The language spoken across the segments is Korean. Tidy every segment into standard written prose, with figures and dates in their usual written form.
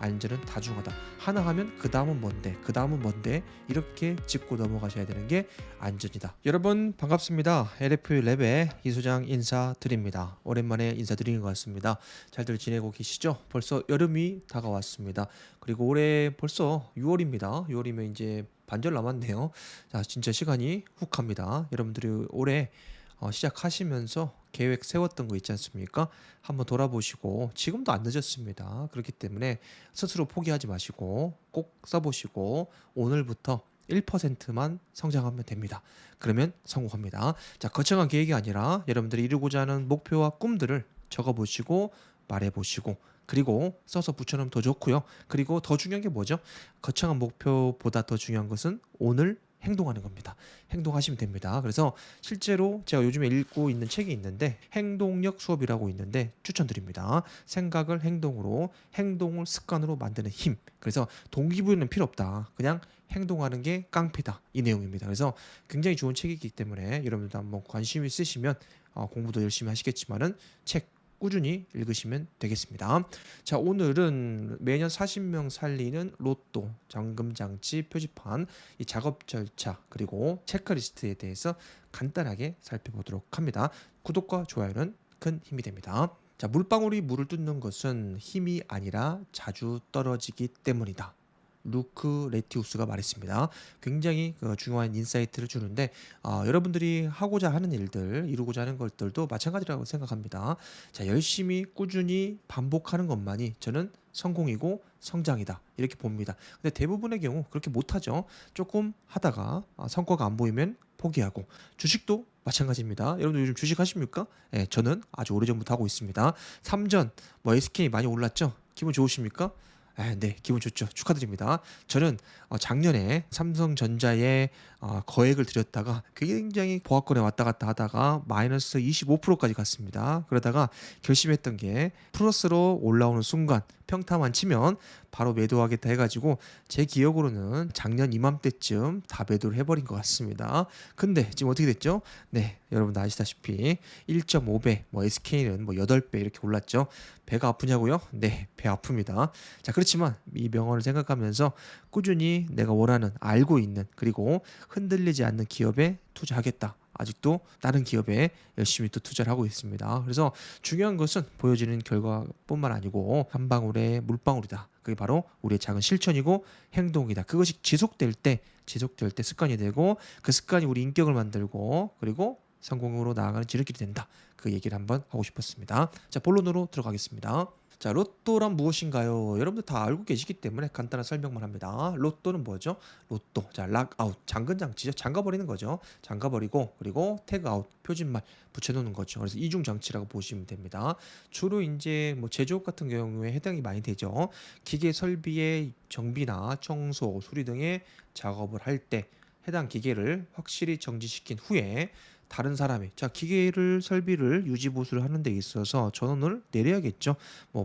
안전은 다중하다. 하나 하면 그 다음은 뭔데, 그 다음은 뭔데, 이렇게 짚고 넘어가셔야 되는 게 안전이다. 여러분 반갑습니다. LFU 랩의 이소장 인사드립니다. 오랜만에 인사드리는 것 같습니다. 잘들 지내고 계시죠? 벌써 여름이 다가왔습니다. 그리고 올해 벌써 6월입니다. 6월이면 이제 반절 남았네요. 자, 진짜 시간이 훅 갑니다. 여러분들이 올해 시작하시면서 계획 세웠던 거 있지 않습니까? 한번 돌아보시고 지금도 안 늦었습니다. 그렇기 때문에 스스로 포기하지 마시고 꼭 써보시고 오늘부터 1%만 성장하면 됩니다. 그러면 성공합니다. 자, 거창한 계획이 아니라 여러분들이 이루고자 하는 목표와 꿈들을 적어보시고 말해보시고 그리고 써서 붙여놓으면 더 좋고요. 그리고 더 중요한 게 뭐죠? 거창한 목표보다 더 중요한 것은 오늘 행동하는 겁니다. 행동하시면 됩니다. 그래서 실제로 제가 요즘에 읽고 있는 책이 있는데 행동력 수업이라고 있는데 추천드립니다. 생각을 행동으로, 행동을 습관으로 만드는 힘. 그래서 동기부여는 필요 없다. 그냥 행동하는 게 깡패다. 이 내용입니다. 그래서 굉장히 좋은 책이기 때문에 여러분들도 한번 관심 있으시면 공부도 열심히 하시겠지만은 책 꾸준히 읽으시면 되겠습니다. 자, 오늘은 매년 40명 살리는 로또, 잠금장치, 표지판, 이 작업 절차, 그리고 체크리스트에 대해서 간단하게 살펴보도록 합니다. 구독과 좋아요는 큰 힘이 됩니다. 자, 물방울이 물을 뜯는 것은 힘이 아니라 자주 떨어지기 때문이다. 루크 레티우스가 말했습니다. 굉장히 중요한 인사이트를 주는데 여러분들이 하고자 하는 일들, 이루고자 하는 것들도 마찬가지라고 생각합니다. 자, 열심히 꾸준히 반복하는 것만이 저는 성공이고 성장이다. 이렇게 봅니다. 근데 대부분의 경우 그렇게 못하죠. 조금 하다가 성과가 안 보이면 포기하고 주식도 마찬가지입니다. 여러분들 요즘 주식 하십니까? 네, 저는 아주 오래전부터 하고 있습니다. 삼전 SK 많이 올랐죠? 기분 좋으십니까? 네, 기분 좋죠. 축하드립니다. 저는 작년에 삼성전자에 거액을 들였다가 굉장히 보합권에 왔다 갔다 하다가 마이너스 25%까지 갔습니다. 그러다가 결심했던 게 플러스로 올라오는 순간 평타만 치면 바로 매도하겠다 해가지고 제 기억으로는 작년 이맘때쯤 다 매도를 해버린 것 같습니다. 근데 지금 어떻게 됐죠? 네, 여러분 아시다시피 1.5배, SK는 8배 이렇게 올랐죠. 배가 아프냐고요? 네, 배 아픕니다. 자, 그렇지만 이 명언을 생각하면서 꾸준히 내가 원하는, 알고 있는, 그리고 흔들리지 않는 기업에 투자하겠다. 아직도 다른 기업에 열심히 또 투자를 하고 있습니다. 그래서 중요한 것은 보여지는 결과뿐만 아니고 한 방울의 물방울이다. 그게 바로 우리의 작은 실천이고 행동이다. 그것이 지속될 때 습관이 되고 그 습관이 우리 인격을 만들고 그리고 성공으로 나아가는 지름길이 된다. 그 얘기를 한번 하고 싶었습니다. 자, 본론으로 들어가겠습니다. 자, 로또란 무엇인가요? 여러분들 다 알고 계시기 때문에 간단한 설명만 합니다. 로또는 뭐죠? 로또, 자, 락아웃, 잠근 장치죠. 잠가버리는 거죠. 잠가버리고 그리고 태그아웃, 표준말 붙여놓는 거죠. 그래서 이중 장치라고 보시면 됩니다. 주로 이제 제조업 같은 경우에 해당이 많이 되죠. 기계 설비의 정비나 청소, 수리 등의 작업을 할 때 해당 기계를 확실히 정지시킨 후에 다른 사람이 기계를 설비를 유지 보수를 하는 데 있어서 전원을 내려야겠죠.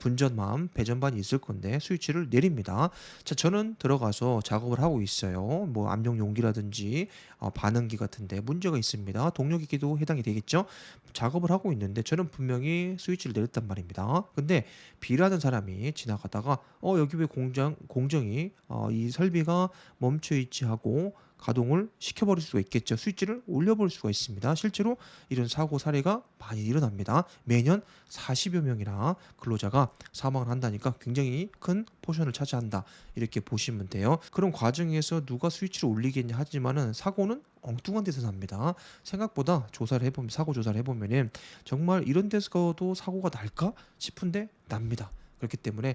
분전만 배전반이 있을 건데 스위치를 내립니다. 자, 저는 들어가서 작업을 하고 있어요. 압력 용기라든지 반응기 같은데 문제가 있습니다. 동력기기도 해당이 되겠죠. 작업을 하고 있는데 저는 분명히 스위치를 내렸단 말입니다. 근데 B라는 사람이 지나가다가 여기 왜 공정이 이 설비가 멈춰 있지 하고 가동을 시켜버릴 수가 있겠죠. 스위치를 올려버릴 수가 있습니다. 실제로 이런 사고 사례가 많이 일어납니다. 매년 40여 명이나 근로자가 사망을 한다니까 굉장히 큰 포션을 차지한다. 이렇게 보시면 돼요. 그런 과정에서 누가 스위치를 올리겠냐 하지만은 사고는 엉뚱한 데서 납니다. 생각보다 사고 조사를 해보면은 정말 이런 데서도 사고가 날까 싶은데 납니다. 그렇기 때문에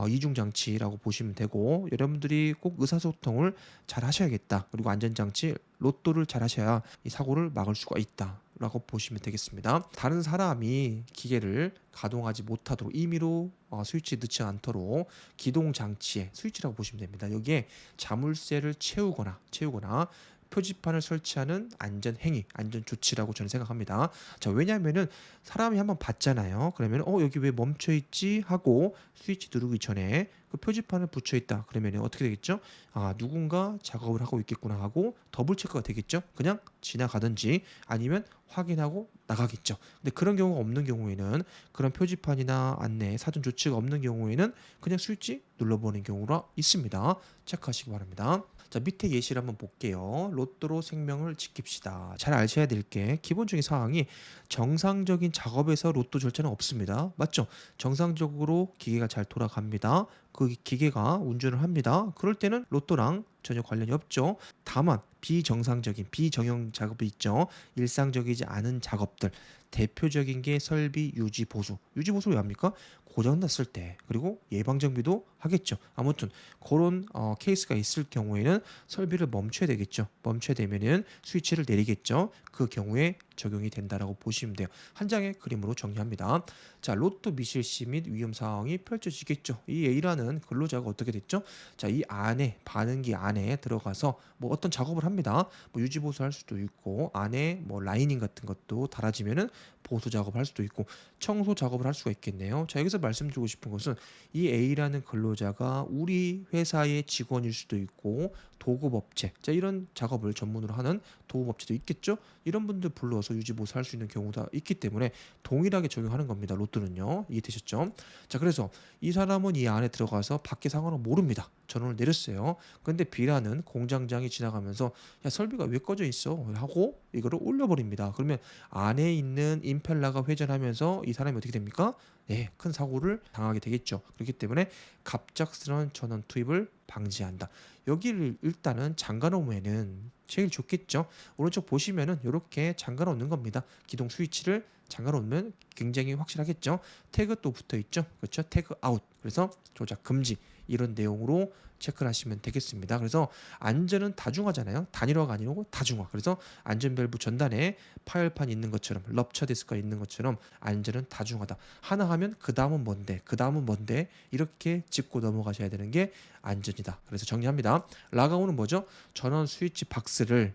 이중 장치라고 보시면 되고 여러분들이 꼭 의사소통을 잘 하셔야겠다. 그리고 안전장치, 로또를 잘 하셔야 이 사고를 막을 수가 있다라고 보시면 되겠습니다. 다른 사람이 기계를 가동하지 못하도록 임의로 스위치 넣지 않도록 기동 장치의 스위치라고 보시면 됩니다. 여기에 자물쇠를 채우거나 표지판을 설치하는 안전 행위, 안전 조치라고 저는 생각합니다. 자, 왜냐하면은 사람이 한번 봤잖아요. 그러면 여기 왜 멈춰 있지 하고 스위치 누르기 전에 그 표지판을 붙여 있다. 그러면 어떻게 되겠죠? 아, 누군가 작업을 하고 있겠구나 하고 더블 체크가 되겠죠. 그냥 지나가든지 아니면 확인하고 나가겠죠. 근데 그런 경우가 없는 경우에는, 그런 표지판이나 안내, 사전 조치가 없는 경우에는 그냥 스위치 눌러보는 경우가 있습니다. 체크하시기 바랍니다. 자, 밑에 예시를 한번 볼게요. 로또로 생명을 지킵시다. 잘 아셔야 될 게 기본적인 사항이, 정상적인 작업에서 로또 절차는 없습니다. 맞죠? 정상적으로 기계가 잘 돌아갑니다. 그 기계가 운전을 합니다. 그럴 때는 로또랑 전혀 관련이 없죠. 다만 비정상적인 비정형 작업이 있죠. 일상적이지 않은 작업들, 대표적인 게 설비 유지 보수. 유지 보수 왜 합니까? 고장 났을 때, 그리고 예방 정비도 하겠죠. 아무튼 그런 케이스가 있을 경우에는 설비를 멈춰야 되겠죠. 멈춰야 되면은 스위치를 내리겠죠. 그 경우에 적용이 된다라고 보시면 돼요. 한 장의 그림으로 정리합니다. 자, 로또 미실시 및 위험 상황이 펼쳐지겠죠. 이 A라는 근로자가 어떻게 됐죠? 자, 이 안에, 반응기 안에 들어가서 뭐 어떤 작업을 합니다. 뭐 유지 보수할 수도 있고, 안에 뭐 라이닝 같은 것도 달아지면은 보수 작업할 수도 있고, 청소 작업을 할 수가 있겠네요. 자, 여기서 말씀드리고 싶은 것은, 이 A라는 근로자가 우리 회사의 직원일 수도 있고, 도급업체, 자, 이런 작업을 전문으로 하는 도급업체도 있겠죠. 이런 분들 불러서 유지보수할 수 있는 경우가 있기 때문에 동일하게 적용하는 겁니다. 로또는요. 이해되셨죠? 자, 그래서 이 사람은 이 안에 들어가서 밖에 상황을 모릅니다. 전원을 내렸어요. 근데 B라는 공장장이 지나가면서, 야, 설비가 왜 꺼져 있어? 하고 이거를 올려버립니다. 그러면 안에 있는 임펠러가 회전하면서 이 사람이 어떻게 됩니까? 네, 큰 사고를 당하게 되겠죠. 그렇기 때문에 갑작스러운 전원 투입을 방지한다. 여기를 일단은 잠가 놓으면은 제일 좋겠죠. 오른쪽 보시면은 이렇게 잠가 놓는 겁니다. 기동 스위치를 잠가 놓으면 굉장히 확실하겠죠. 태그 또 붙어 있죠. 그렇죠? 태그 아웃. 그래서 조작 금지, 이런 내용으로 체크를 하시면 되겠습니다. 그래서 안전은 다중화잖아요. 단일화가 아니고 다중화. 그래서 안전밸브 전단에 파열판 있는 것처럼, 럽처 디스크가 있는 것처럼 안전은 다중화다. 하나 하면 그 다음은 뭔데, 그 다음은 뭔데, 이렇게 짚고 넘어가셔야 되는 게 안전이다. 그래서 정리합니다. 라가오는 뭐죠? 전원 스위치 박스를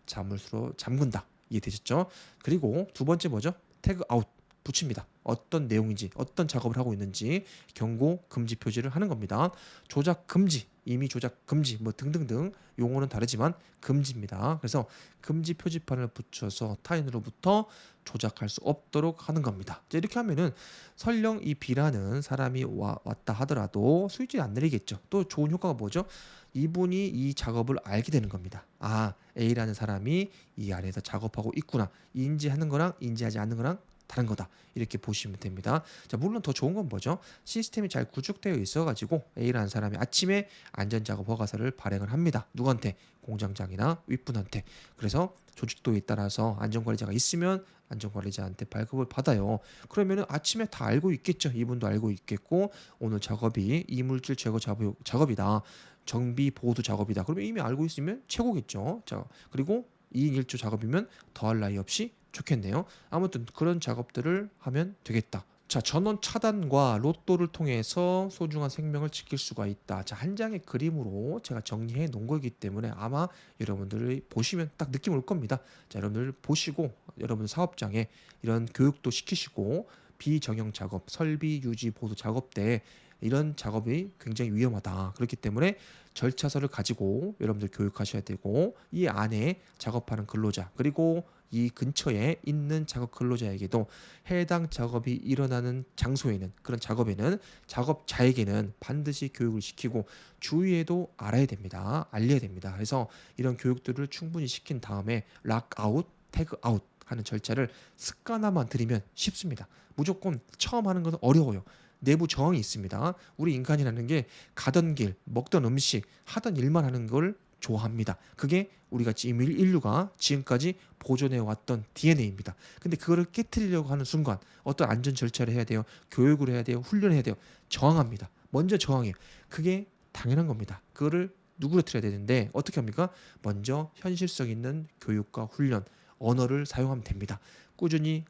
자물쇠로 잠근다. 이해되셨죠? 그리고 두 번째 뭐죠? 태그 아웃 붙입니다. 어떤 내용인지, 어떤 작업을 하고 있는지 경고 금지 표시를 하는 겁니다. 조작 금지, 임의 조작 금지, 뭐 등등등 용어는 다르지만 금지입니다. 그래서 금지 표지판을 붙여서 타인으로부터 조작할 수 없도록 하는 겁니다. 이렇게 하면은 설령 이 B라는 사람이 왔다 하더라도 스위치 안 내리겠죠. 또 좋은 효과가 뭐죠? 이분이 이 작업을 알게 되는 겁니다. 아, A라는 사람이 이 안에서 작업하고 있구나. 인지하는 거랑 인지하지 않는 거랑 다른 거다. 이렇게 보시면 됩니다. 자, 물론 더 좋은 건 뭐죠? 시스템이 잘 구축되어 있어가지고 A라는 사람이 아침에 안전작업 허가서를 발행을 합니다. 누구한테? 공장장이나 윗분한테. 그래서 조직도에 따라서 안전관리자가 있으면 안전관리자한테 발급을 받아요. 그러면은 아침에 다 알고 있겠죠. 이분도 알고 있겠고, 오늘 작업이 이물질 제거 작업이다. 정비 보수 작업이다. 그러면 이미 알고 있으면 최고겠죠. 자, 그리고 2인 1조 작업이면 더할 나위 없이 좋겠네요. 아무튼 그런 작업들을 하면 되겠다. 자, 전원 차단과 로또를 통해서 소중한 생명을 지킬 수가 있다. 자, 한 장의 그림으로 제가 정리해 놓은 거기 때문에 아마 여러분들이 보시면 딱 느낌 올 겁니다. 자, 여러분들 보시고 여러분 사업장에 이런 교육도 시키시고, 비정형 작업, 설비 유지 보수 작업 때 이런 작업이 굉장히 위험하다. 그렇기 때문에 절차서를 가지고 여러분들 교육하셔야 되고, 이 안에 작업하는 근로자, 그리고 이 근처에 있는 작업 근로자에게도 해당 작업이 일어나는 장소에는, 그런 작업에는 작업자에게는 반드시 교육을 시키고 주위에도 알아야 됩니다. 알려야 됩니다. 그래서 이런 교육들을 충분히 시킨 다음에 락아웃, 태그아웃 하는 절차를 습관화만 들이면 쉽습니다. 무조건 처음 하는 것은 어려워요. 내부 저항이 있습니다. 우리 인간이라는 게 가던 길, 먹던 음식, 하던 일만 하는 걸 좋아합니다. 그게 우리 같이 인류가 지금까지 보존해 왔던 DNA입니다. 근데 그거를 깨트리려고 하는 순간 어떤 안전 절차를 해야 돼요. 교육을 해야 돼요. 훈련해야 돼요. 저항합니다. 먼저 저항해요. 그게 당연한 겁니다. 그거를 누구로 틀어야 되는데 어떻게 합니까? 먼저 현실성 있는 교육과 훈련, 언어를 사용하면 됩니다. 꾸준히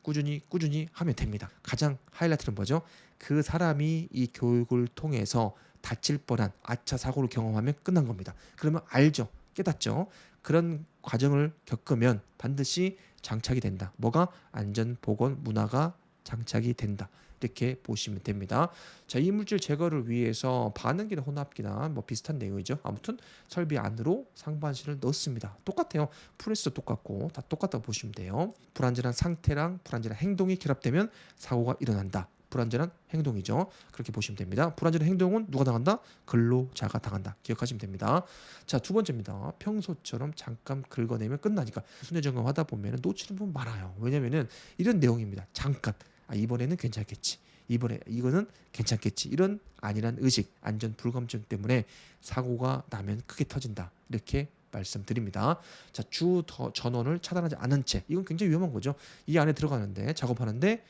하면 됩니다. 가장 하이라이트는 뭐죠? 그 사람이 이 교육을 통해서 다칠 뻔한 아차 사고를 경험하면 끝난 겁니다. 그러면 알죠? 깨닫죠? 그런 과정을 겪으면 반드시 장착이 된다. 뭐가? 안전보건 문화가 장착이 된다. 이렇게 보시면 됩니다. 자, 이물질 제거를 위해서 반응기나 혼합기나 뭐 비슷한 내용이죠. 아무튼 설비 안으로 상반신을 넣습니다. 똑같아요. 프레스도 똑같고 다 똑같다고 보시면 돼요. 불안전한 상태랑 불안전한 행동이 결합되면 사고가 일어난다. 불안전한 행동이죠. 그렇게 보시면 됩니다. 불안전한 행동은 누가 당한다? 근로자가 당한다. 기억하시면 됩니다. 자, 두 번째입니다. 평소처럼 잠깐 긁어내면 끝나니까 순회 점검하다 보면 놓치는 부분 많아요. 왜냐면은 이런 내용입니다. 잠깐. 이번에는 괜찮겠지. 이번에 이거는 괜찮겠지. 이런 안일한 의식, 안전 불감증 때문에 사고가 나면 크게 터진다. 이렇게 말씀드립니다. 자, 전원을 차단하지 않은 채, 이건 굉장히 위험한 거죠. 이 안에 들어가는데 작업하는데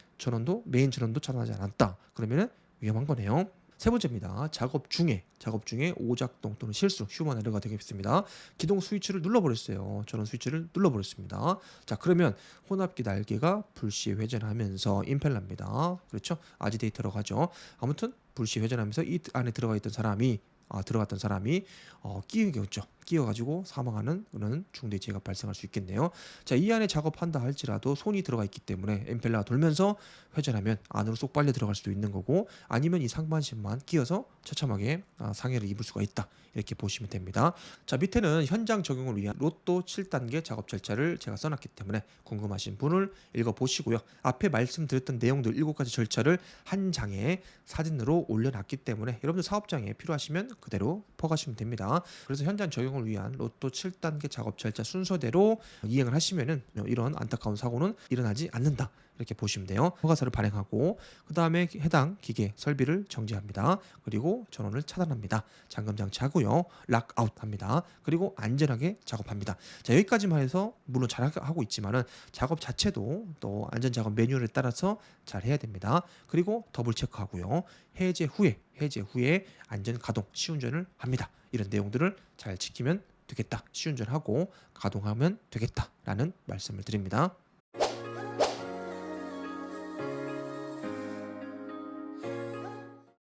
메인 전원도 차단하지 않았다. 그러면은 위험한 거네요. 세 번째입니다. 작업 중에 오작동 또는 실수, 휴먼 에러가 되겠습니다. 기동 스위치를 눌러버렸어요. 전원 스위치를 눌러버렸습니다. 자, 그러면 혼합기 날개가 불시 회전하면서 임펠러입니다. 그렇죠? 아지테이터로 가죠. 아무튼 불시 회전하면서 이 안에 들어갔던 사람이 끼겠죠. 끼어가지고 사망하는 그런 중대재해가 발생할 수 있겠네요. 자, 이 안에 작업한다 할지라도 손이 들어가 있기 때문에 임펠러가 돌면서 회전하면 안으로 쏙 빨려 들어갈 수도 있는 거고, 아니면 이 상반신만 끼어서 처참하게 상해를 입을 수가 있다. 이렇게 보시면 됩니다. 자, 밑에는 현장 적용을 위한 로또 7단계 작업 절차를 제가 써놨기 때문에 궁금하신 분을 읽어보시고요. 앞에 말씀드렸던 내용들 7가지 절차를 한 장에 사진으로 올려놨기 때문에 여러분들 사업장에 필요하시면 그대로 퍼가시면 됩니다. 그래서 현장 적용을 위한 로또 7단계 작업 절차 순서대로 이행을 하시면은 이런 안타까운 사고는 일어나지 않는다. 이렇게 보시면 돼요. 허가서를 발행하고 그 다음에 해당 기계 설비를 정지합니다. 그리고 전원을 차단합니다. 잠금 장치하고요. 락아웃합니다. 그리고 안전하게 작업합니다. 자, 여기까지만 해서 물론 잘 하고 있지만은 작업 자체도 또 안전작업 매뉴얼에 따라서 잘 해야 됩니다. 그리고 더블 체크하고요. 해제 후에 안전 가동 시운전을 합니다. 이런 내용들을 잘 지키면 되겠다. 시운전하고 가동하면 되겠다라는 말씀을 드립니다.